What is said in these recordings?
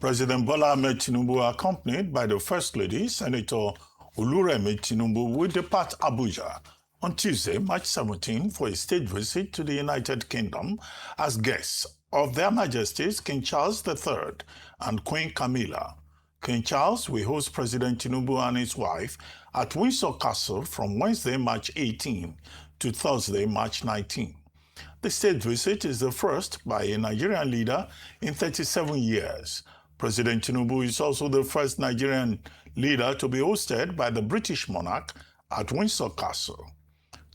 President Bola Ahmed Tinubu, accompanied by the First Lady, Senator Oluremi Tinubu, will depart Abuja on Tuesday, March 17, for a state visit to the United Kingdom as guests of Their Majesties King Charles III and Queen Camilla. King Charles will host President Tinubu and his wife at Windsor Castle from Wednesday, March 18 to Thursday, March 19. The state visit is the first by a Nigerian leader in 37 years. President Tinubu is also the first Nigerian leader to be hosted by the British monarch at Windsor Castle.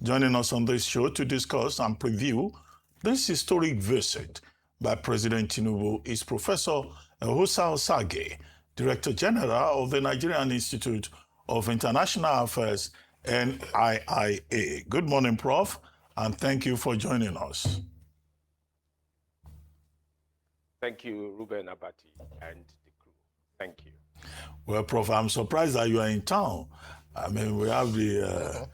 Joining us on this show to discuss and preview this historic visit by President Tinubu is Professor Ehosa Osage, Director General of the Nigerian Institute of International Affairs, NIIA. Good morning, Prof, and thank you for joining us. Thank you, Ruben Abati and the crew. Thank you. Well, Prof, I'm surprised that you are in town. I mean, we have the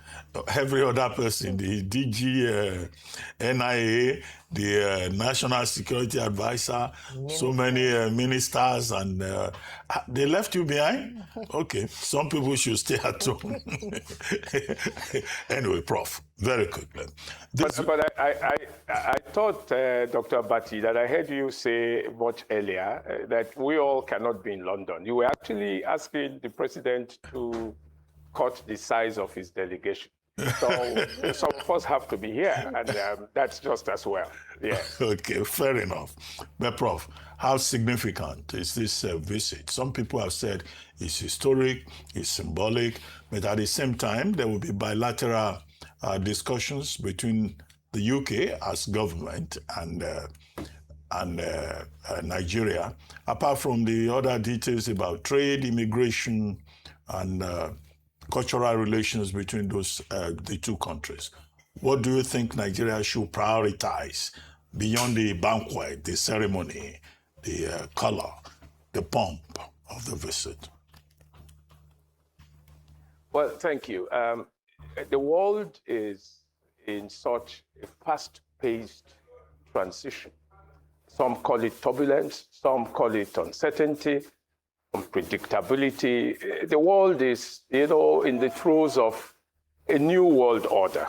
every other person, the DG, NIA, the National Security Advisor, so many ministers, and they left you behind? Okay, some people should stay at home. Anyway, Prof, very quickly. But I thought, Dr. Abati, that I heard you say much earlier that we all cannot be in London. You were actually asking the president to cut the size of his delegation. So some of us have to be here, and that's just as well. Yeah. Okay, fair enough. But Prof, how significant is this visit? Some people have said it's historic, it's symbolic, but at the same time, there will be bilateral discussions between the UK as government and Nigeria, apart from the other details about trade, immigration, and cultural relations between those the two countries. What do you think Nigeria should prioritize beyond the banquet, the ceremony, the color, the pomp of the visit? Well, thank you. The world is in such a fast-paced transition. Some call it turbulence, some call it uncertainty, unpredictability. The world is, in the throes of a new world order.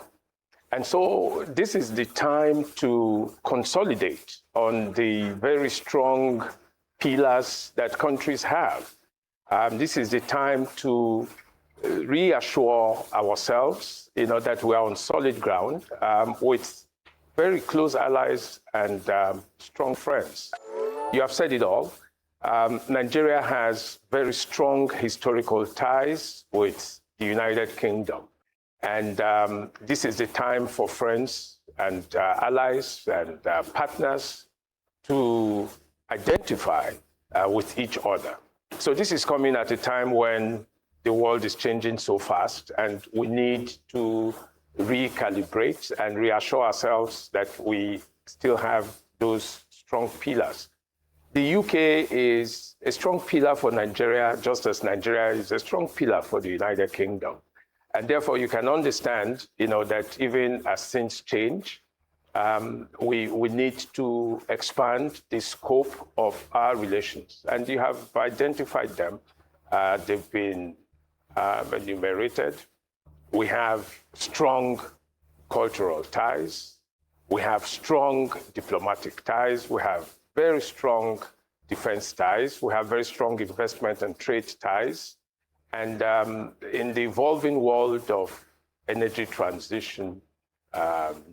And so this is the time to consolidate on the very strong pillars that countries have. This is the time to reassure ourselves, that we are on solid ground with very close allies and strong friends. You have said it all. Nigeria has very strong historical ties with the United Kingdom. And this is the time for friends and allies and partners to identify with each other. So this is coming at a time when the world is changing so fast, and we need to recalibrate and reassure ourselves that we still have those strong pillars. The UK is a strong pillar for Nigeria, just as Nigeria is a strong pillar for the United Kingdom. And therefore, you can understand, that even as things change, we need to expand the scope of our relations. And you have identified them. They've been enumerated. We have strong cultural ties. We have strong diplomatic ties. We have very strong defense ties. We have very strong investment and trade ties. And in the evolving world of energy transition,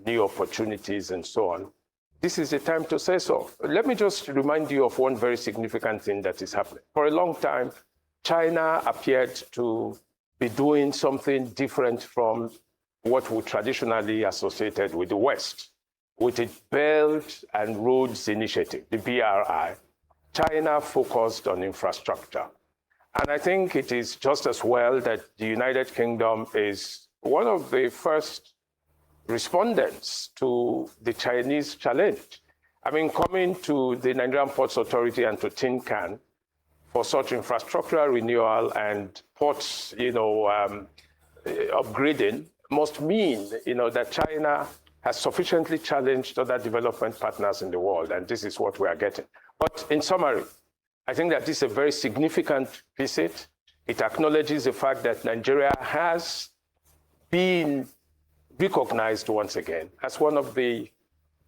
new opportunities, and so on, this is the time to say so. Let me just remind you of one very significant thing that is happening. For a long time, China appeared to be doing something different from what we traditionally associated with the West. With its Belt and Roads Initiative, the BRI, China focused on infrastructure. And I think it is just as well that the United Kingdom is one of the first respondents to the Chinese challenge. I mean, coming to the Nigerian Ports Authority and to Tin Can for such infrastructural renewal and ports, upgrading must mean, that China has sufficiently challenged other development partners in the world, and this is what we are getting. But in summary, I think that this is a very significant visit. It acknowledges the fact that Nigeria has been recognized once again as one of the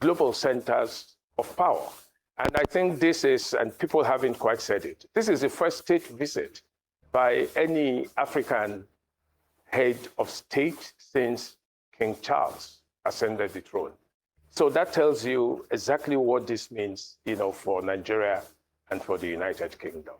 global centers of power. And I think this is, and people haven't quite said it, this is the first state visit by any African head of state since King Charles ascended the throne. So that tells you exactly what this means, for Nigeria and for the United Kingdom.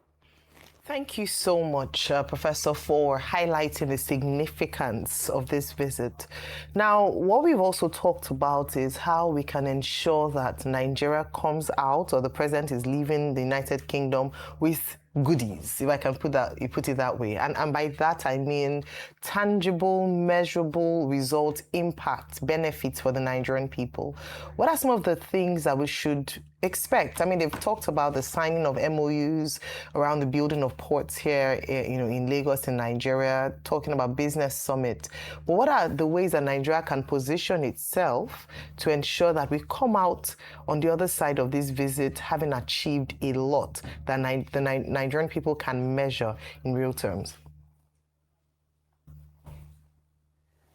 Thank you so much, Professor, for highlighting the significance of this visit. Now, what we've also talked about is how we can ensure that Nigeria comes out, or the president is leaving the United Kingdom with goodies, if I can put it that way. And by that, I mean tangible, measurable results, impact, benefits for the Nigerian people. What are some of the things that we should expect? I mean, they've talked about the signing of MOUs around the building of ports here, in Lagos, in Nigeria, talking about business summit. But what are the ways that Nigeria can position itself to ensure that we come out on the other side of this visit having achieved a lot that the Nigerian people can measure in real terms?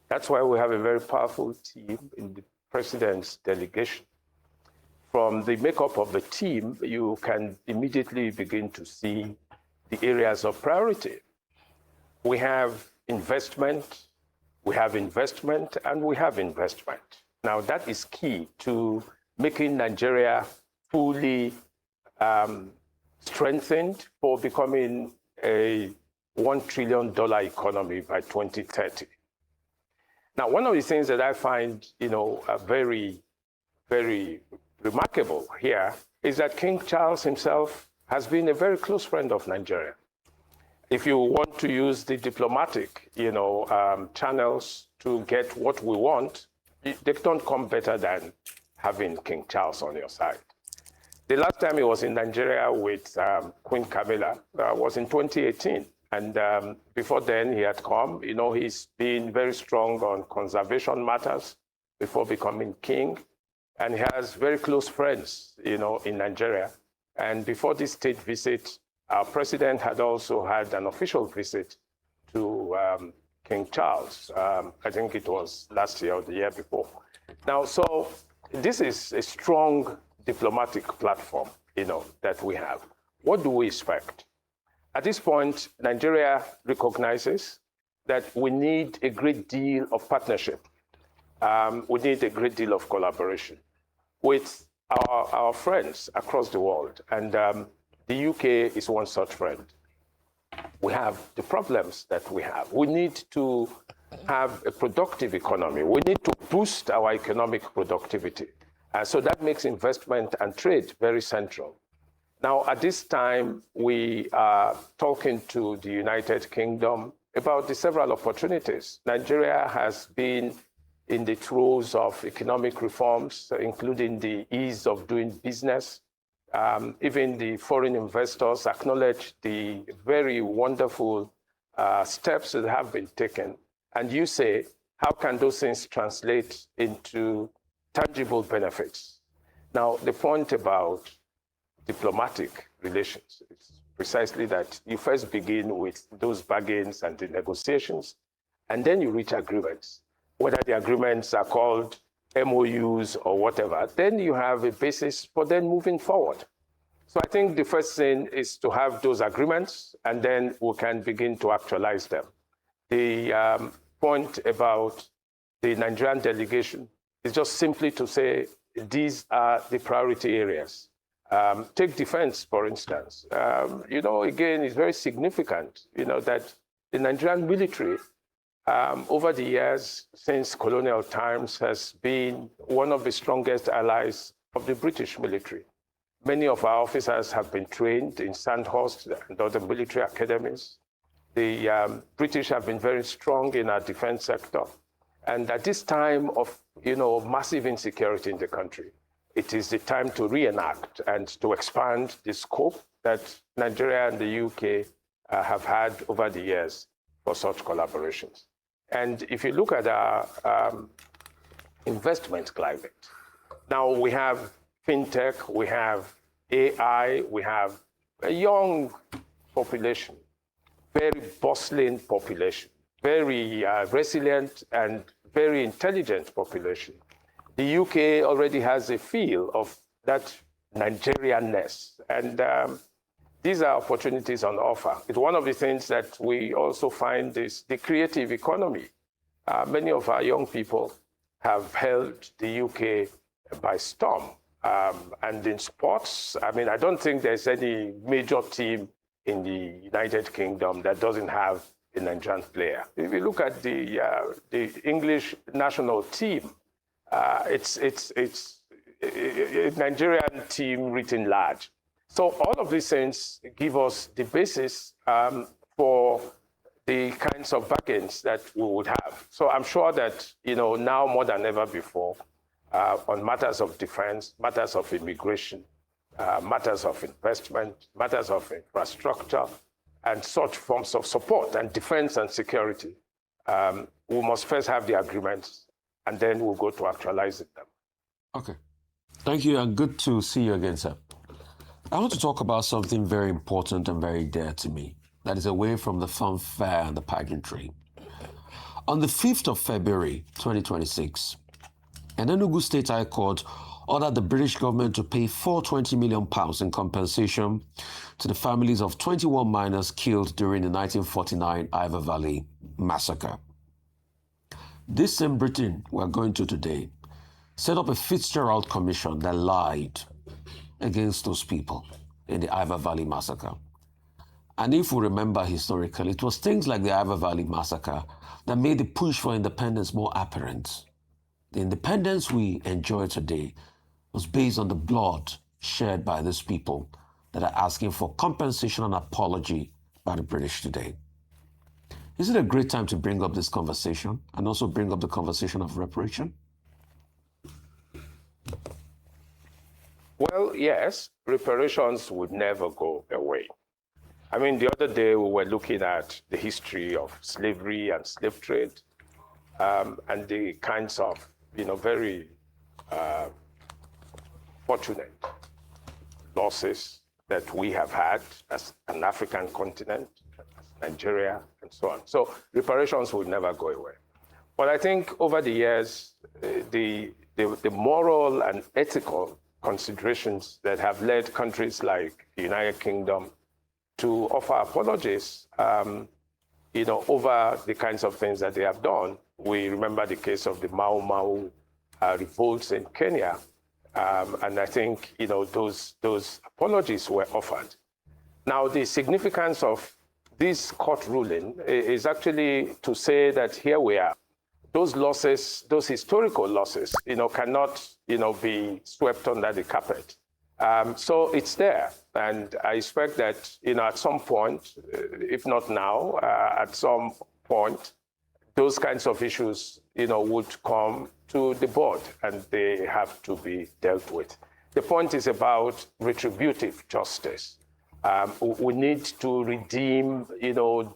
That's why we have a very powerful team in the president's delegation. From the makeup of the team, you can immediately begin to see the areas of priority. We have investment, and we have investment. Now, that is key to making Nigeria fully strengthened for becoming a $1 trillion economy by 2030. Now, one of the things that I find, very, very remarkable here is that King Charles himself has been a very close friend of Nigeria. If you want to use the diplomatic, channels to get what we want, they don't come better than having King Charles on your side. The last time he was in Nigeria with Queen Camilla was in 2018. And before then, he had come. He's been very strong on conservation matters before becoming king. And he has very close friends, in Nigeria. And before this state visit, our president had also had an official visit to King Charles. I think it was last year or the year before. Now, so this is a strong diplomatic platform, that we have. What do we expect? At this point, Nigeria recognizes that we need a great deal of partnership. We need a great deal of collaboration with our friends across the world. And the UK is one such friend. We have the problems that we have. We need to have a productive economy. We need to boost our economic productivity. So that makes investment and trade very central. Now, at this time, we are talking to the United Kingdom about the several opportunities. Nigeria has been in the throes of economic reforms, including the ease of doing business. Even the foreign investors acknowledge the very wonderful steps that have been taken. And you say, how can those things translate into tangible benefits? Now, the point about diplomatic relations is precisely that you first begin with those bargains and the negotiations, and then you reach agreements. Whether the agreements are called MOUs or whatever, then you have a basis for then moving forward. So I think the first thing is to have those agreements, and then we can begin to actualize them. The point about the Nigerian delegation is just simply to say these are the priority areas. Take defense, for instance. Again, it's very significant, that the Nigerian military over the years, since colonial times, has been one of the strongest allies of the British military. Many of our officers have been trained in Sandhurst and other military academies. The British have been very strong in our defense sector. And at this time of, massive insecurity in the country, it is the time to reenact and to expand the scope that Nigeria and the UK have had over the years for such collaborations. And if you look at our investment climate, now we have fintech, we have AI, we have a young population, very bustling population, very resilient and very intelligent population. The UK already has a feel of that Nigerianness, and these are opportunities on offer. It's one of the things that we also find is the creative economy. Many of our young people have held the UK by storm. And in sports, I mean, I don't think there's any major team in the United Kingdom that doesn't have a Nigerian player. If you look at the English national team, it's a Nigerian team written large. So all of these things give us the basis for the kinds of bargains that we would have. So I'm sure that, now more than ever before, on matters of defense, matters of immigration, matters of investment, matters of infrastructure, and such forms of support and defense and security, we must first have the agreements, and then we'll go to actualizing them. Okay. Thank you, and good to see you again, sir. I want to talk about something very important and very dear to me, that is away from the fanfare and the pageantry. On the 5th of February, 2026, an Enugu State High Court ordered the British government to pay £420 million in compensation to the families of 21 miners killed during the 1949 Ivor Valley massacre. This same Britain we're going to today set up a Fitzgerald Commission that lied against those people in the Ivor Valley massacre. And if we remember historically, it was things like the Ivor Valley massacre that made the push for independence more apparent. The independence we enjoy today was based on the blood shed by these people that are asking for compensation and apology by the British today. Is it a great time to bring up this conversation and also bring up the conversation of reparation? Well, yes, reparations would never go away. I mean, the other day we were looking at the history of slavery and slave trade, and the kinds of, very fortunate losses that we have had as an African continent, as Nigeria, and so on. So reparations will never go away. But I think over the years, the moral and ethical considerations that have led countries like the United Kingdom to offer apologies, over the kinds of things that they have done. We remember the case of the Mau Mau revolts in Kenya, and I think those apologies were offered. Now, the significance of this court ruling is actually to say that here we are. Those losses, those historical losses, cannot, be swept under the carpet. So it's there, and I expect that, at some point, if not now, at some point, those kinds of issues, would come to the board, and they have to be dealt with. The point is about retributive justice. We need to redeem,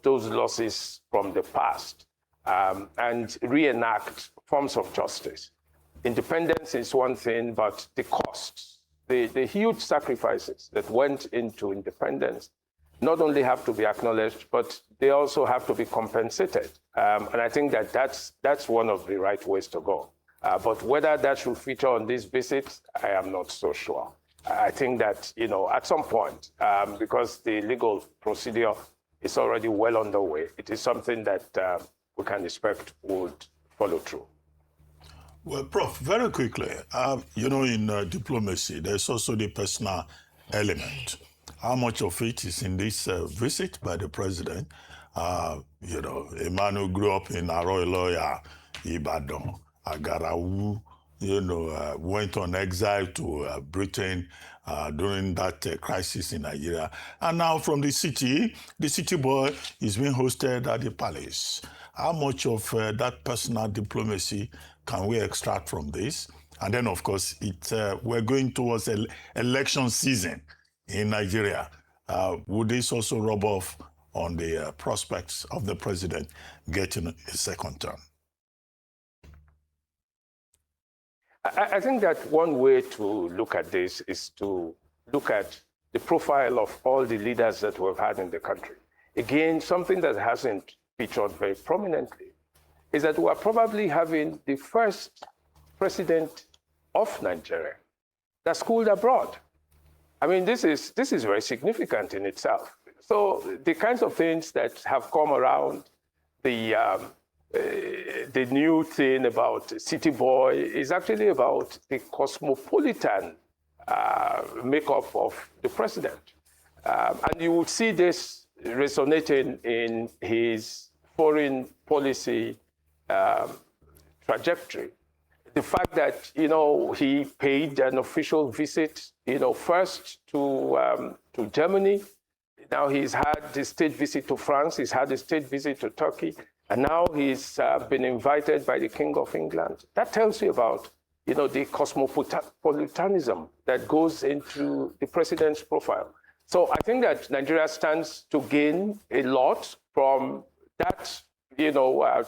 those losses from the past, and reenact forms of justice. Independence is one thing, but the costs, the huge sacrifices that went into independence not only have to be acknowledged, but they also have to be compensated. And I think that that's one of the right ways to go. But whether that should feature on this visit, I am not so sure. I think that, at some point, because the legal procedure is already well underway, it is something that we can expect would follow through. Well, Prof, very quickly, in diplomacy, there's also the personal element. How much of it is in this visit by the president? A man who grew up in Aroiloya, Ibadan, Agarawu, went on exile to Britain during that crisis in Nigeria. And now from the city boy is being hosted at the palace. How much of that personal diplomacy can we extract from this? And then, of course, we're going towards election season in Nigeria. Would this also rub off on the prospects of the president getting a second term? I think that one way to look at this is to look at the profile of all the leaders that we've had in the country. Again, something that hasn't featured very prominently is that we're probably having the first president of Nigeria that's schooled abroad. I mean, this is very significant in itself. So the kinds of things that have come around, the new thing about city boy is actually about the cosmopolitan makeup of the president. And you would see this resonating in his foreign policy trajectory. The fact that, he paid an official visit, first to Germany. Now he's had the state visit to France. He's had a state visit to Turkey. And now he's been invited by the King of England. That tells you about, the cosmopolitanism that goes into the president's profile. So I think that Nigeria stands to gain a lot from that,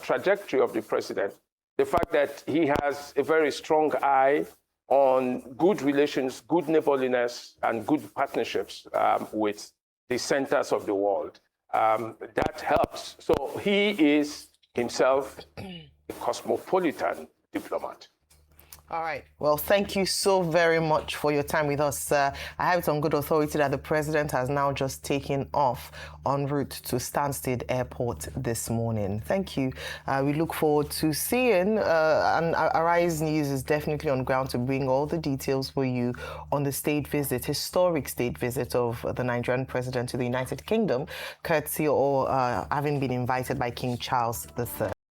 trajectory of the president. The fact that he has a very strong eye on good relations, good neighborliness, and good partnerships with the centers of the world. That helps. So he is himself a cosmopolitan diplomat. All right. Well, thank you so very much for your time with us. I have it on good authority that the president has now just taken off en route to Stansted Airport this morning. Thank you. We look forward to seeing, and Arise News is definitely on ground to bring all the details for you on the state visit, historic state visit of the Nigerian president to the United Kingdom, courtesy or having been invited by King Charles III.